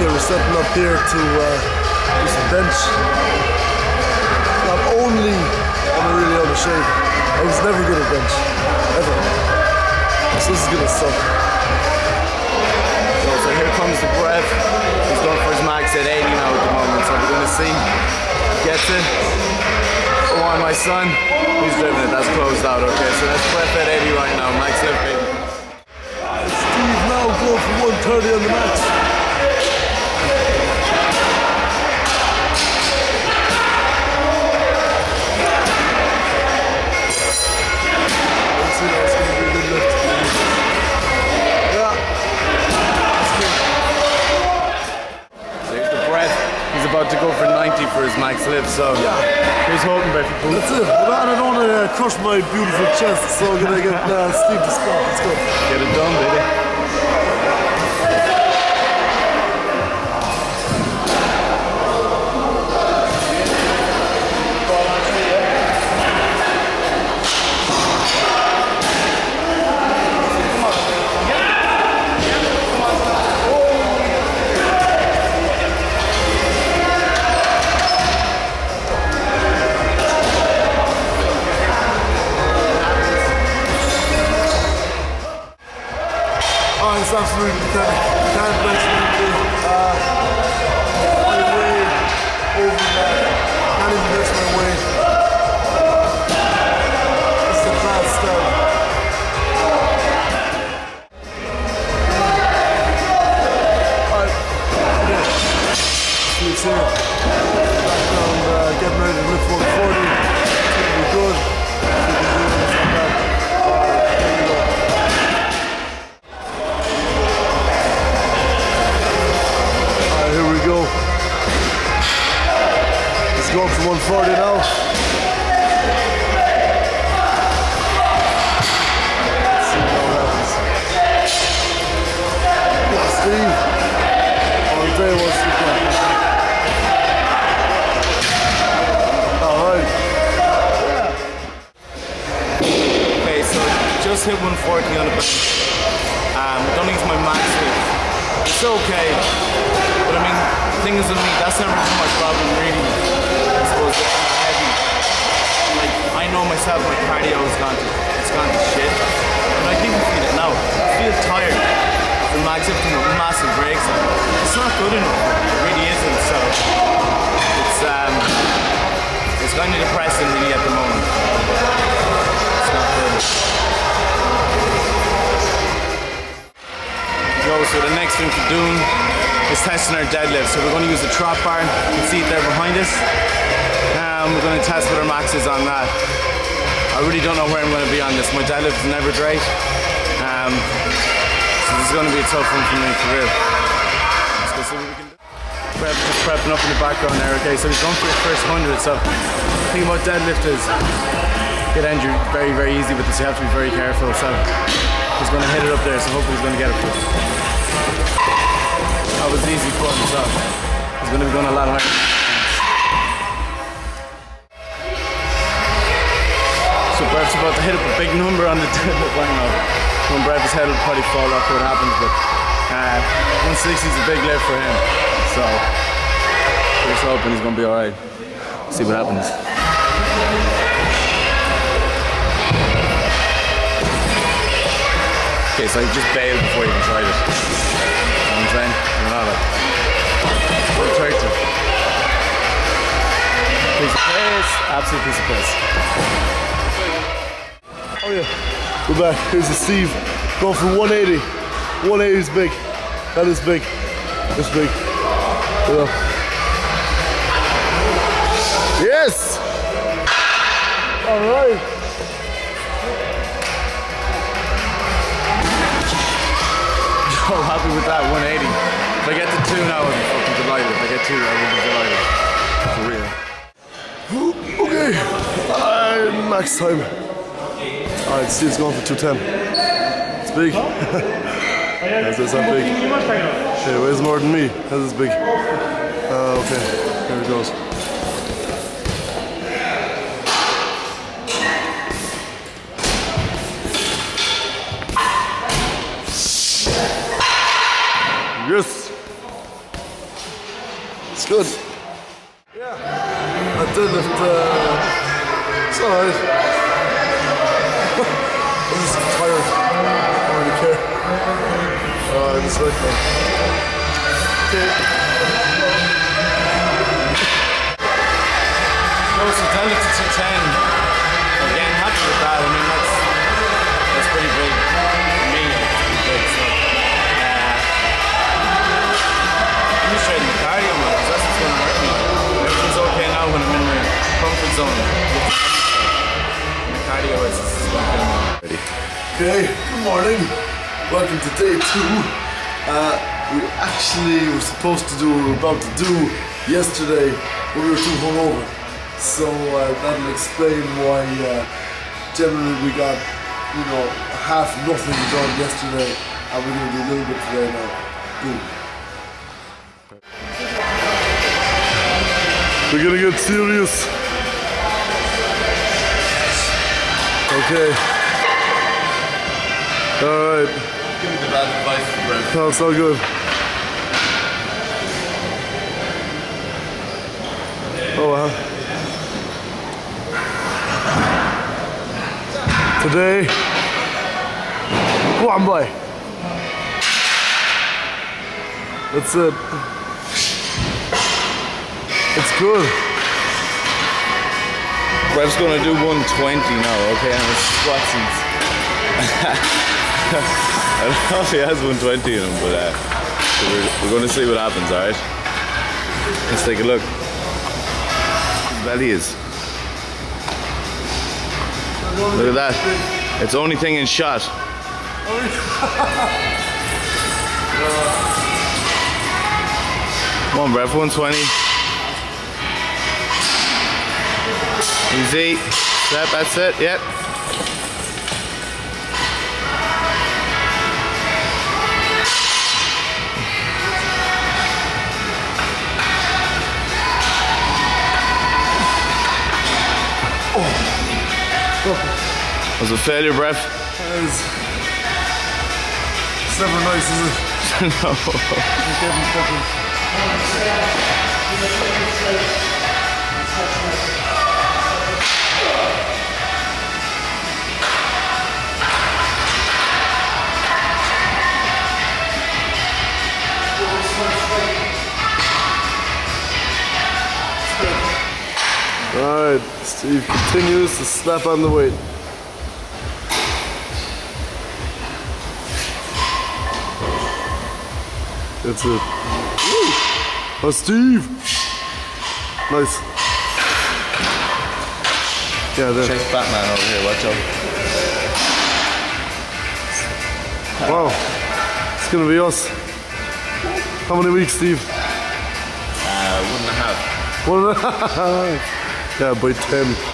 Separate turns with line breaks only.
Okay, we're stepping up here to do some bench. Not only am I really out of shape, I was never good at bench, ever. So this is good as stuff.
So here comes the Breff. He's going for his max at 80 now at the moment, so we're going to see. Gets it. Oh, on my son. Who's driving it? That's closed out. Okay, so that's Breff at 80 right now. Max lift, baby.
Steve now go for 130 on the max.
About to go for 90 for his max lift, so yeah. Here's hoping, Breff.
That's it. But I don't want to crush my beautiful chest, so I'm gonna get Steve to stop. Let's go.
Get it done, baby.
It's absolutely can't mention it. My way over that. Can't even miss my way. It's a bad start. Steve's here. Background getting ready to lift 140. It's going to be good. It's going for 140 now. Let's see what happens. Yeah, Steve. All day wants to go. Alright.
Okay, so just hit 140 on the bench. Don't use my max lift. It's okay. But I mean, the thing is with me, that's never been my problem really. I suppose that I'm heavy. Like, I know myself, my cardio has gone to shit. And I can even feel it now. I feel tired. The max lifting with massive breaks. It's not good enough. It really isn't. So it's kind of depressing really at the moment. It's not good. So the next thing for doing is testing our deadlift. So we're going to use the trot bar. You can see it there behind us. We're going to test what our max is on that. I really don't know where I'm going to be on this. My deadlift is never great. So this is going to be a tough one for me, for real. Let's go see what we can do. Breff just prepping up in the background there, okay? So he's going for his first 100. So the thing about deadlift is get injured very, very easy with this. You have to be very careful. So he's going to hit it up there, so hopefully he's going to get it for us. That was easy for him, so he's going to be going a lot higher. So Breff's about to hit up a big number on the deadlift right now. When Breff his head will probably fall off what happens, but 160 is a big lift for him. So just hoping he's going to be alright. See what happens. Okay, so he just bailed before he even tried it. You know what I'm saying? I don't know that. He tried to. Piece of piss. Absolute piece of piss.
Oh yeah. We're back. Here's the Steve. Going for 180. 180 is big. That is big. That's big. Yeah. Yes! Alright.
So happy with that 180. If I get to 2 now, I'll be fucking delighted. If I get 2, I will be delighted. For real.
Okay. Max time. Alright, Steve's going for 210. It's big. That's not big. Okay, it weighs more than me. That is big. Okay, here it goes. Yes! It's good. Yeah. I deadlift, it's alright. I'm just tired. I don't really care. I'm just like that. Okay.
So deadlift to 210. Again, happy with that. I mean, that's pretty big for me. It's pretty big. So, I'm just trading the cardio, man, because that's what's going to hurt me. Everything's okay now when I'm in my comfort zone. And the cardio is going to kill me.
Okay, good morning. Welcome to day 2. We actually were supposed to do what we were about to do yesterday, but we were too hungover. So that'll explain why generally we got, you know, half nothing done yesterday, and we're going to do a little bit today now. Boom. We're going to get serious. Okay. Alright.
Give me the bad advice, Breff.
No, it's all good. Oh wow. Today, go on boy. That's it. It's good.
Breff's gonna do 120 now, okay, on his squatsies. I don't know if he has 120 in him, but we're gonna see what happens, alright? Let's take a look. His belly is. Look at that. It's the only thing in shot. Come on, Breff, 120. Easy. That's it, yep. Was it a failure, Breff?
It's never nice, is it?
No.
Alright, Steve continues to slap on the weight. That's it. Woo! Oh, Steve! Nice. Yeah, there.
Check Batman over here, watch out.
Wow. It's gonna be us. How many weeks, Steve?
1.5.
1.5. Yeah, by 10.